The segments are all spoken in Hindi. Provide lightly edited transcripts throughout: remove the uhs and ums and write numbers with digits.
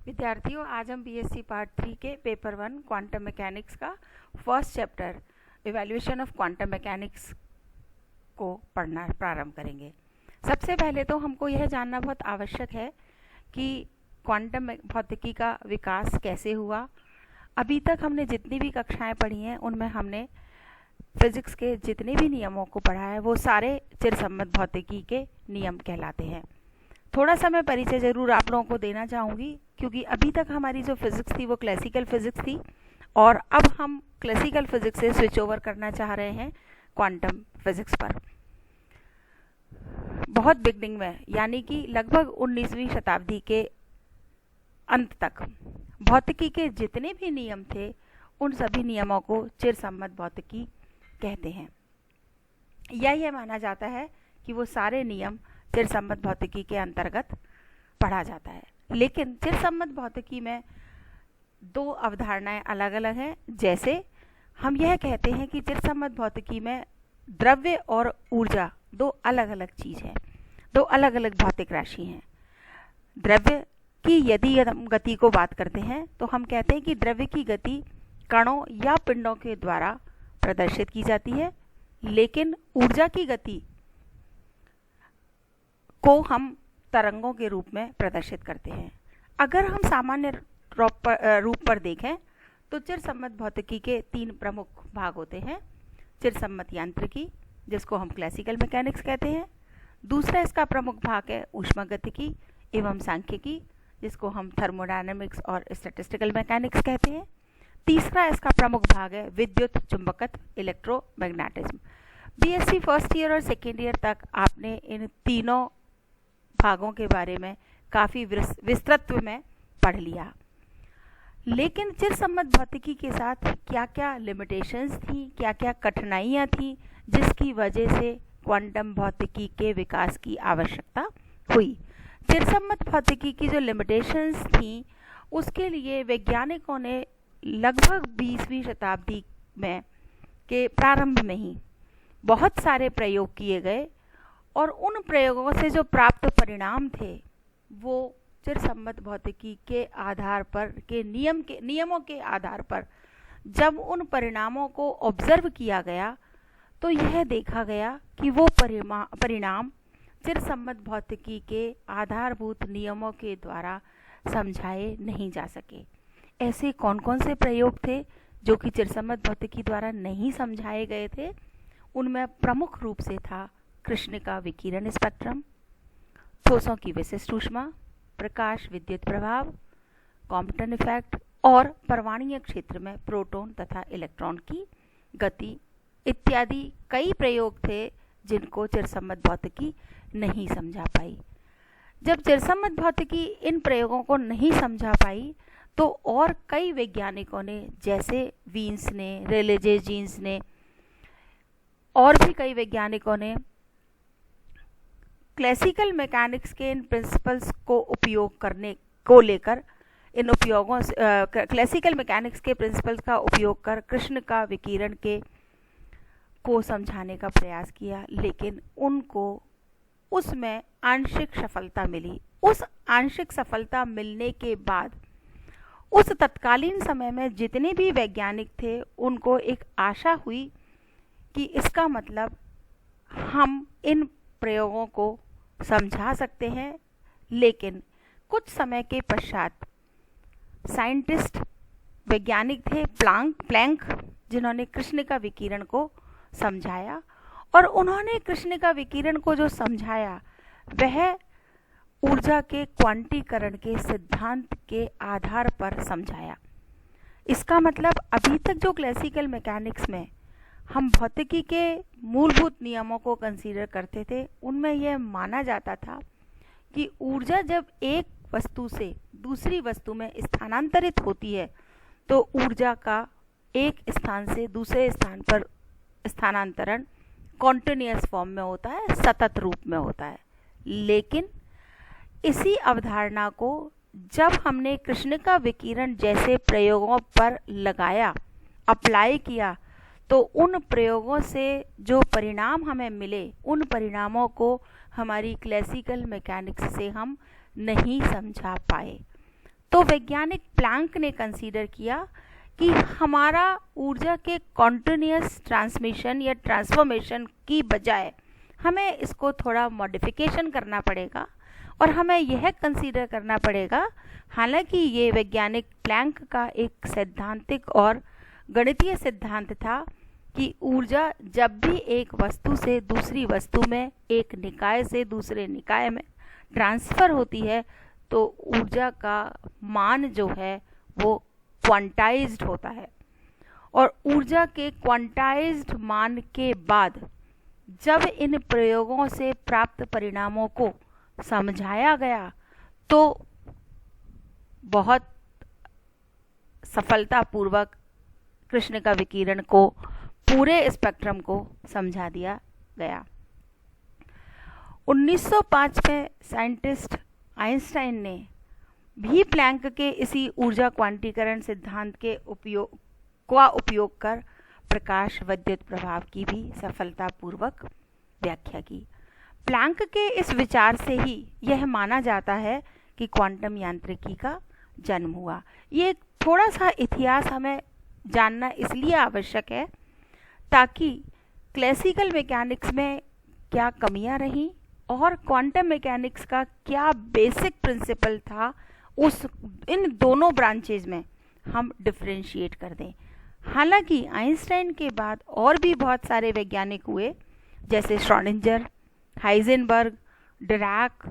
विद्यार्थियों, आज हम बीएससी पार्ट 3 के पेपर 1 क्वांटम मैकेनिक्स का first chapter evaluation of quantum mechanics को पढ़ना प्रारंभ करेंगे। सबसे पहले तो हमको यह जानना बहुत आवश्यक है कि क्वांटम भौतिकी का विकास कैसे हुआ। अभी तक हमने जितनी भी कक्षाएं पढ़ी हैं उनमें हमने फिजिक्स के जितने भी नियमों को पढ़ा है वो सारे चिरसम्मत भौतिकी के नियम कहलाते हैं। थोड़ा सा मैं परिचय जरूर आप लोगों को देना चाहूँगी, क्योंकि अभी तक हमारी जो फिजिक्स थी वो क्लासिकल फिजिक्स थी और अब हम क्लासिकल फिजिक्स से स्विच ओवर करना चाह रहे हैं क्वांटम फिजिक्स पर। बहुत बिगनिंग में, यानी कि लगभग 19वीं शताब्दी के अंत तक भौतिकी के जितने भी नियम थे उन सभी नियमों को चिरसम्मत भौतिकी कहते हैं। यह माना जाता है कि वो सारे नियम चिरसम्मत भौतिकी के अंतर्गत पढ़ा जाता है। लेकिन चिरसम्मत भौतिकी में दो अवधारणाएं अलग अलग हैं। जैसे हम यह कहते हैं कि चिरसम्मत भौतिकी में द्रव्य और ऊर्जा दो अलग अलग चीज है, दो अलग अलग भौतिक राशि हैं। द्रव्य की यदि हम गति को बात करते हैं तो हम कहते हैं कि द्रव्य की गति कणों या पिंडों के द्वारा प्रदर्शित की जाती है, लेकिन ऊर्जा की गति को हम तरंगों के रूप में प्रदर्शित करते हैं। अगर हम सामान्य रूप पर देखें तो चिरसम्मत भौतिकी के तीन प्रमुख भाग होते हैं। चिरसम्मत यांत्रिकी, जिसको हम क्लासिकल मैकेनिक्स कहते हैं। दूसरा इसका प्रमुख भाग है ऊष्मागतिकी एवं सांख्यिकी, जिसको हम थर्मोडायनेमिक्स और स्टैटिस्टिकल मैकेनिक्स कहते हैं। तीसरा इसका प्रमुख भाग है विद्युत चुंबकत्व, इलेक्ट्रोमैग्नेटिज्म। बीएससी फर्स्ट ईयर और सेकेंड ईयर तक आपने इन तीनों भागों के बारे में काफी विस्तृत में पढ़ लिया। लेकिन चिरसम्मत भौतिकी के साथ क्या क्या लिमिटेशंस थी, क्या क्या कठिनाइयां थी, जिसकी वजह से क्वांटम भौतिकी के विकास की आवश्यकता हुई। चिरसम्मत भौतिकी की जो लिमिटेशंस थी उसके लिए वैज्ञानिकों ने लगभग 20वीं शताब्दी में के प्रारंभ में ही बहुत सारे प्रयोग किए गए और उन प्रयोगों से जो प्राप्त परिणाम थे वो चिरसम्मत भौतिकी के आधार पर के नियमों के आधार पर जब उन परिणामों को ऑब्जर्व किया गया तो यह देखा गया कि वो परिणाम चिरसम्मत भौतिकी के आधारभूत नियमों के द्वारा समझाए नहीं जा सके। ऐसे कौन कौन से प्रयोग थे जो कि चिरसम्मत भौतिकी द्वारा नहीं समझाए गए थे? उनमें प्रमुख रूप से था कृष्णिका विकिरण स्पेक्ट्रम, ठोसों की विशिष्ट ऊष्मा, प्रकाश विद्युत प्रभाव, कॉम्पटन इफेक्ट और परमाणुीय क्षेत्र में प्रोटॉन तथा इलेक्ट्रॉन की गति इत्यादि कई प्रयोग थे जिनको चिरसम्मत भौतिकी नहीं समझा पाई। जब चिरसम्मत भौतिकी इन प्रयोगों को नहीं समझा पाई तो और कई वैज्ञानिकों ने, जैसे वीन्स ने, रेले जीन्स ने और भी कई वैज्ञानिकों ने क्लासिकल मैकेनिक्स के इन प्रिंसिपल्स को उपयोग करने को लेकर इन उपयोगों से क्लासिकल मैकेनिक्स के प्रिंसिपल्स का उपयोग कर कृष्णिका विकिरण के को समझाने का प्रयास किया, लेकिन उनको उसमें आंशिक सफलता मिली। उस आंशिक सफलता मिलने के बाद उस तत्कालीन समय में जितने भी वैज्ञानिक थे उनको एक आशा हुई कि इसका मतलब हम इन प्रयोगों को समझा सकते हैं। लेकिन कुछ समय के पश्चात साइंटिस्ट वैज्ञानिक थे प्लैंक, जिन्होंने कृष्णिका विकिरण को समझाया और उन्होंने कृष्णिका विकिरण को जो समझाया वह ऊर्जा के क्वांटीकरण के सिद्धांत के आधार पर समझाया। इसका मतलब अभी तक जो क्लासिकल मैकेनिक्स में हम भौतिकी के मूलभूत नियमों को कंसीडर करते थे उनमें यह माना जाता था कि ऊर्जा जब एक वस्तु से दूसरी वस्तु में स्थानांतरित होती है तो ऊर्जा का एक स्थान से दूसरे स्थान पर स्थानांतरण कॉन्टिन्यूअस फॉर्म में होता है, सतत रूप में होता है। लेकिन इसी अवधारणा को जब हमने कृष्णिका विकिरण जैसे प्रयोगों पर लगाया, अप्लाई किया, तो उन प्रयोगों से जो परिणाम हमें मिले उन परिणामों को हमारी क्लासिकल मैकेनिक्स से हम नहीं समझा पाए। तो वैज्ञानिक प्लैंक ने कंसीडर किया कि हमारा ऊर्जा के कॉन्टिन्यूअस ट्रांसमिशन या ट्रांसफॉर्मेशन की बजाय हमें इसको थोड़ा मॉडिफिकेशन करना पड़ेगा और हमें यह कंसीडर करना पड़ेगा, हालांकि ये वैज्ञानिक प्लैंक का एक सैद्धांतिक और गणितीय सिद्धांत था कि ऊर्जा जब भी एक वस्तु से दूसरी वस्तु में, एक निकाय से दूसरे निकाय में ट्रांसफ़र होती है तो ऊर्जा का मान जो है वो क्वांटाइज्ड होता है। और ऊर्जा के क्वांटाइज्ड मान के बाद जब इन प्रयोगों से प्राप्त परिणामों को समझाया गया तो बहुत सफलतापूर्वक कृष्णिका विकिरण को, पूरे स्पेक्ट्रम को समझा दिया गया। 1905 में साइंटिस्ट आइंस्टाइन ने भी प्लैंक के इसी ऊर्जा क्वांटीकरण सिद्धांत के उपयोग कर प्रकाश विद्युत प्रभाव की भी सफलतापूर्वक व्याख्या की। प्लैंक के इस विचार से ही यह माना जाता है कि क्वांटम यांत्रिकी का जन्म हुआ। ये थोड़ा सा इतिहास हमें जानना इसलिए आवश्यक है ताकि क्लासिकल मैकेनिक्स में क्या कमियां रहीं और क्वांटम मैकेनिक्स का क्या बेसिक प्रिंसिपल था, उस इन दोनों ब्रांचेज में हम डिफरेंशिएट कर दें। हालांकि आइंस्टाइन के बाद और भी बहुत सारे वैज्ञानिक हुए, जैसे श्रोडिंगर, हाइजेनबर्ग, डिराक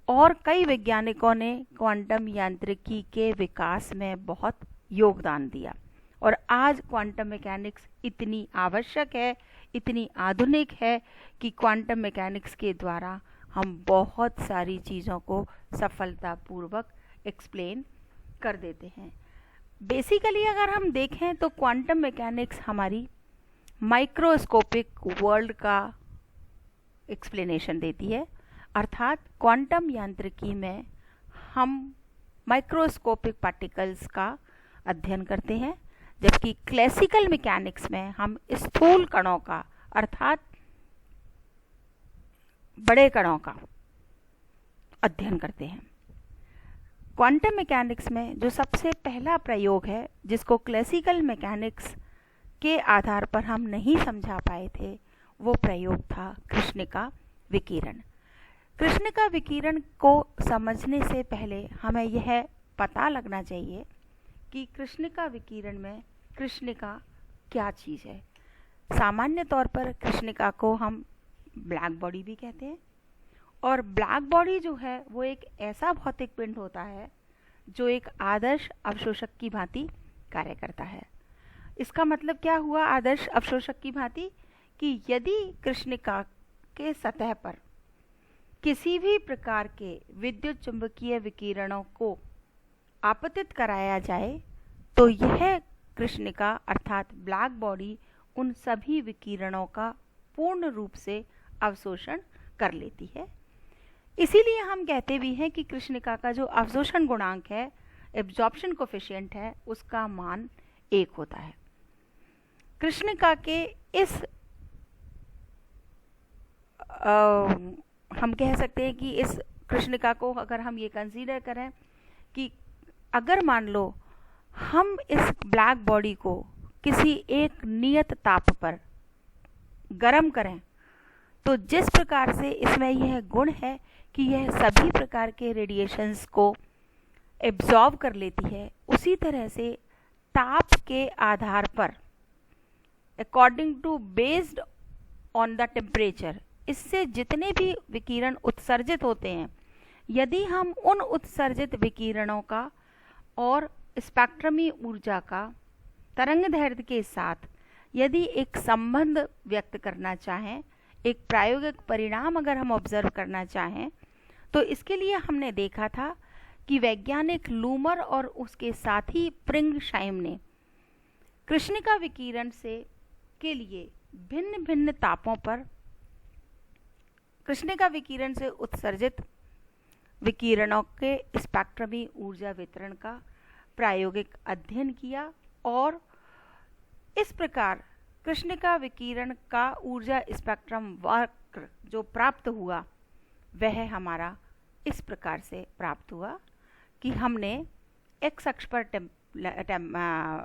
और कई वैज्ञानिकों ने क्वांटम यांत्रिकी के विकास में बहुत योगदान दिया। और आज क्वांटम मैकेनिक्स इतनी आवश्यक है, इतनी आधुनिक है कि क्वांटम मैकेनिक्स के द्वारा हम बहुत सारी चीज़ों को सफलतापूर्वक एक्सप्लेन कर देते हैं। बेसिकली अगर हम देखें तो क्वांटम मैकेनिक्स हमारी माइक्रोस्कोपिक वर्ल्ड का एक्सप्लेनेशन देती है, अर्थात क्वांटम यांत्रिकी में हम माइक्रोस्कोपिक पार्टिकल्स का अध्ययन करते हैं, जबकि क्लासिकल मैकेनिक्स में हम स्थूल कणों का अर्थात बड़े कणों का अध्ययन करते हैं। क्वांटम मैकेनिक्स में जो सबसे पहला प्रयोग है जिसको क्लासिकल मैकेनिक्स के आधार पर हम नहीं समझा पाए थे, वो प्रयोग था कृष्णिका विकिरण। कृष्णिका विकिरण को समझने से पहले हमें यह पता लगना चाहिए कि कृष्णिका विकिरण में कृष्णिका क्या चीज़ है। सामान्य तौर पर कृष्णिका को हम ब्लैक बॉडी भी कहते हैं, और ब्लैक बॉडी जो है वो एक ऐसा भौतिक पिंड होता है जो एक आदर्श अवशोषक की भांति कार्य करता है। इसका मतलब क्या हुआ आदर्श अवशोषक की भांति, कि यदि कृष्णिका के सतह पर किसी भी प्रकार के विद्युत चुंबकीय विकिरणों को आपतित कराया जाए तो यह कृष्णिका अर्थात ब्लैक बॉडी उन सभी विकिरणों का पूर्ण रूप से अवशोषण कर लेती है। इसीलिए हम कहते भी हैं कि कृष्णिका का जो अवशोषण गुणांक है, एब्जॉर्प्शन कोफिशिएंट है, उसका मान 1 होता है। कृष्णिका के इस हम कह सकते हैं कि इस कृष्णिका को अगर हम ये कंसीडर करें कि अगर मान लो हम इस ब्लैक बॉडी को किसी एक नियत ताप पर गर्म करें तो जिस प्रकार से इसमें यह गुण है कि यह सभी प्रकार के रेडिएशंस को एब्जॉर्ब कर लेती है, उसी तरह से ताप के आधार पर according to based on the temperature इससे जितने भी विकिरण उत्सर्जित होते हैं, यदि हम उन उत्सर्जित विकिरणों का और स्पेक्ट्रमी ऊर्जा का तरंगदैर्घ्य के साथ यदि एक संबंध व्यक्त करना चाहें, एक प्रायोगिक परिणाम अगर हम ऑब्जर्व करना चाहें, तो इसके लिए हमने देखा था कि वैज्ञानिक लूमर और उसके साथी प्रिंगशाइम ने कृष्णिका विकिरण से के लिए भिन्न भिन्न तापों पर कृष्णिका विकिरण से उत्सर्जित विकिरणों के स्पेक्ट्रमी ऊर्जा वितरण का प्रायोगिक अध्ययन किया, और इस प्रकार कृष्णिका विकिरण का ऊर्जा स्पेक्ट्रम वक्र जो प्राप्त हुआ वह हमारा इस प्रकार से प्राप्त हुआ कि हमने एक्स अक्ष पर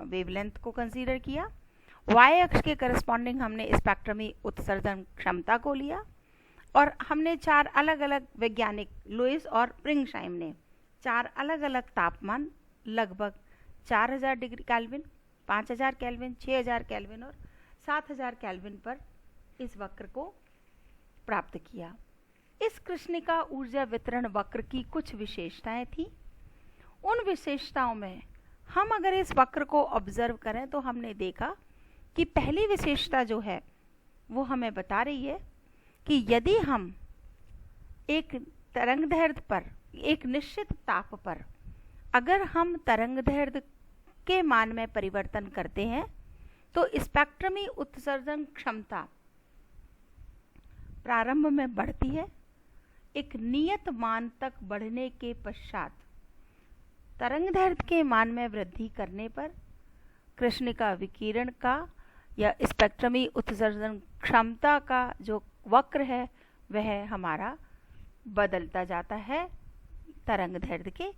वेवलेंथ को कंसीडर किया, वाई अक्ष के करस्पॉन्डिंग हमने स्पेक्ट्रमी उत्सर्जन क्षमता को लिया, और हमने 4 अलग अलग वैज्ञानिक लुईस और प्रिंगशाइम ने 4 अलग अलग तापमान लगभग 4000 डिग्री केल्विन, 5000 केल्विन, 6000 केल्विन और 7000 केल्विन पर इस वक्र को प्राप्त किया। इस कृष्णिका ऊर्जा वितरण वक्र की कुछ विशेषताएं थी। उन विशेषताओं में हम अगर इस वक्र को ऑब्जर्व करें तो हमने देखा कि पहली विशेषता जो है वो हमें बता रही है कि यदि हम एक तरंगदैर्घ्य पर, एक निश्चित ताप पर अगर हम तरंगदैर्घ्य के मान में परिवर्तन करते हैं तो स्पेक्ट्रमी उत्सर्जन क्षमता प्रारंभ में बढ़ती है। एक नियत मान तक बढ़ने के पश्चात तरंगदैर्घ्य के मान में वृद्धि करने पर कृष्णिका विकिरण का या स्पेक्ट्रमी उत्सर्जन क्षमता का जो वक्र है वह हमारा बदलता जाता है तरंगदैर्घ्य के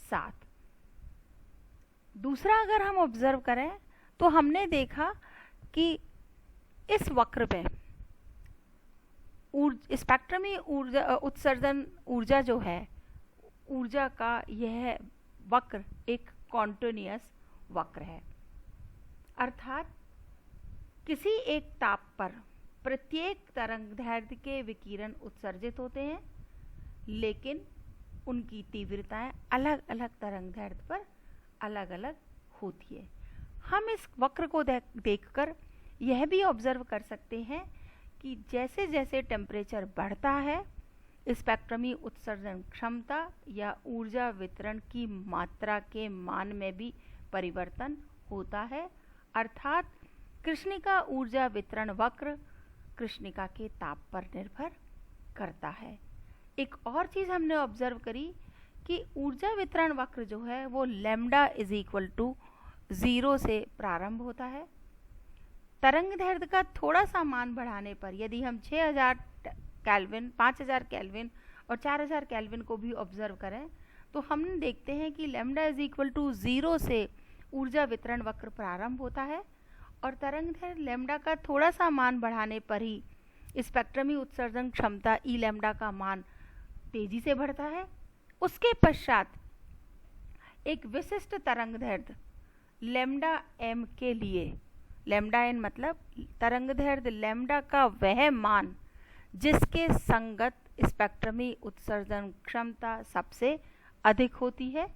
साथ। दूसरा अगर हम ऑब्जर्व करें तो हमने देखा कि इस वक्र में स्पेक्ट्रमी ऊर्जा उत्सर्जन ऊर्जा जो है, ऊर्जा का यह वक्र एक कॉन्टिन्यूअस वक्र है, अर्थात किसी एक ताप पर प्रत्येक तरंगदैर्घ्य के विकिरण उत्सर्जित होते हैं, लेकिन उनकी तीव्रताएं अलग अलग तरंगदैर्घ्य पर अलग अलग होती है। हम इस वक्र को देखकर यह भी ऑब्जर्व कर सकते हैं कि जैसे जैसे टेम्परेचर बढ़ता है स्पेक्ट्रमी उत्सर्जन क्षमता या ऊर्जा वितरण की मात्रा के मान में भी परिवर्तन होता है, अर्थात कृष्णिका ऊर्जा वितरण वक्र कृष्णिका के ताप पर निर्भर करता है। एक और चीज हमने ऑब्जर्व करी कि ऊर्जा वितरण वक्र जो है वो लैम्डा इज इक्वल टू 0 से प्रारंभ होता है। तरंगदैर्घ्य का थोड़ा सा मान बढ़ाने पर यदि हम 6000 केल्विन, 5000 केल्विन और 4000 केल्विन को भी ऑब्जर्व करें तो हम देखते हैं कि लैम्डा इज इक्वल टू 0 से ऊर्जा वितरण वक्र प्रारंभ होता है और तरंगदैर्घ्य लैम्डा का थोड़ा सा मान बढ़ाने पर ही स्पेक्ट्रमी उत्सर्जन क्षमता ई लैम्डा का मान तेजी से बढ़ता है। उसके पश्चात एक विशिष्ट तरंगदैर्घ्य लैम्डा एम के लिए, लैम्डा एन मतलब तरंगदैर्घ्य लैम्डा का वह मान जिसके संगत स्पेक्ट्रमी उत्सर्जन क्षमता सबसे अधिक होती है,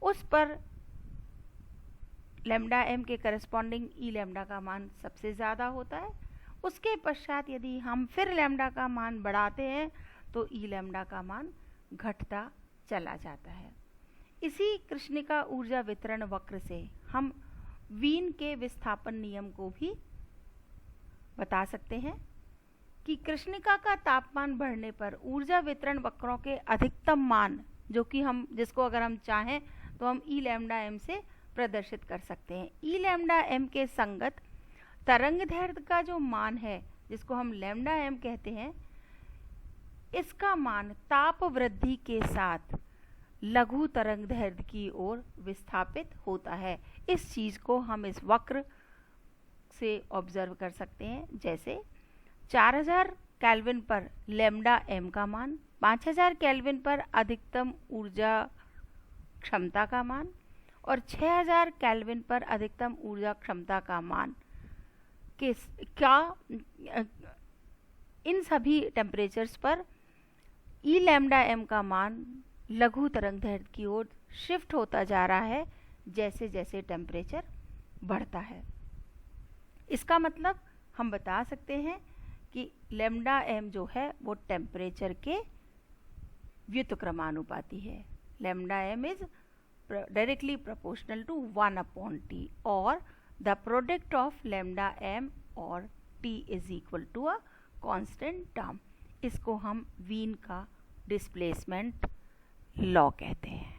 उस पर लैम्डा एम के करस्पॉन्डिंग ई लैम्डा का मान सबसे ज़्यादा होता है। उसके पश्चात यदि हम फिर लैम्डा का मान बढ़ाते हैं तो ई लैम्डा का मान घटता चला जाता है। इसी कृष्णिका ऊर्जा वितरण वक्र से हम वीन के विस्थापन नियम को भी बता सकते हैं कि कृष्णिका का तापमान बढ़ने पर ऊर्जा वितरण वक्रों के अधिकतम मान जो कि जिसको अगर हम चाहें तो हम ई लैम्डा एम से प्रदर्शित कर सकते हैं। ई लैम्डा एम के संगत तरंगदैर्घ्य का जो मान है जिसको हम लैम्डा एम कहते हैं, इसका मान ताप वृद्धि के साथ लघु तरंगदैर्घ्य की ओर विस्थापित होता है। इस चीज को हम इस वक्र से ऑब्जर्व कर सकते हैं। जैसे 4000 केल्विन पर लैम्डा एम का मान, 5000 केल्विन पर अधिकतम ऊर्जा क्षमता का मान और 6000 केल्विन पर अधिकतम ऊर्जा क्षमता का मान इन सभी टेम्परेचर्स पर ई लैम्डा एम का मान लघु तरंगदैर्घ्य की ओर शिफ्ट होता जा रहा है जैसे जैसे टेम्परेचर बढ़ता है। इसका मतलब हम बता सकते हैं कि लैम्डा एम जो है वो टेम्परेचर के व्युत्क्रमानुपाती है। Lambda M is directly proportional to 1/T or the product of lambda m और T is equal to a constant term। इसको हम वीन का डिस्प्लेसमेंट लॉ कहते हैं।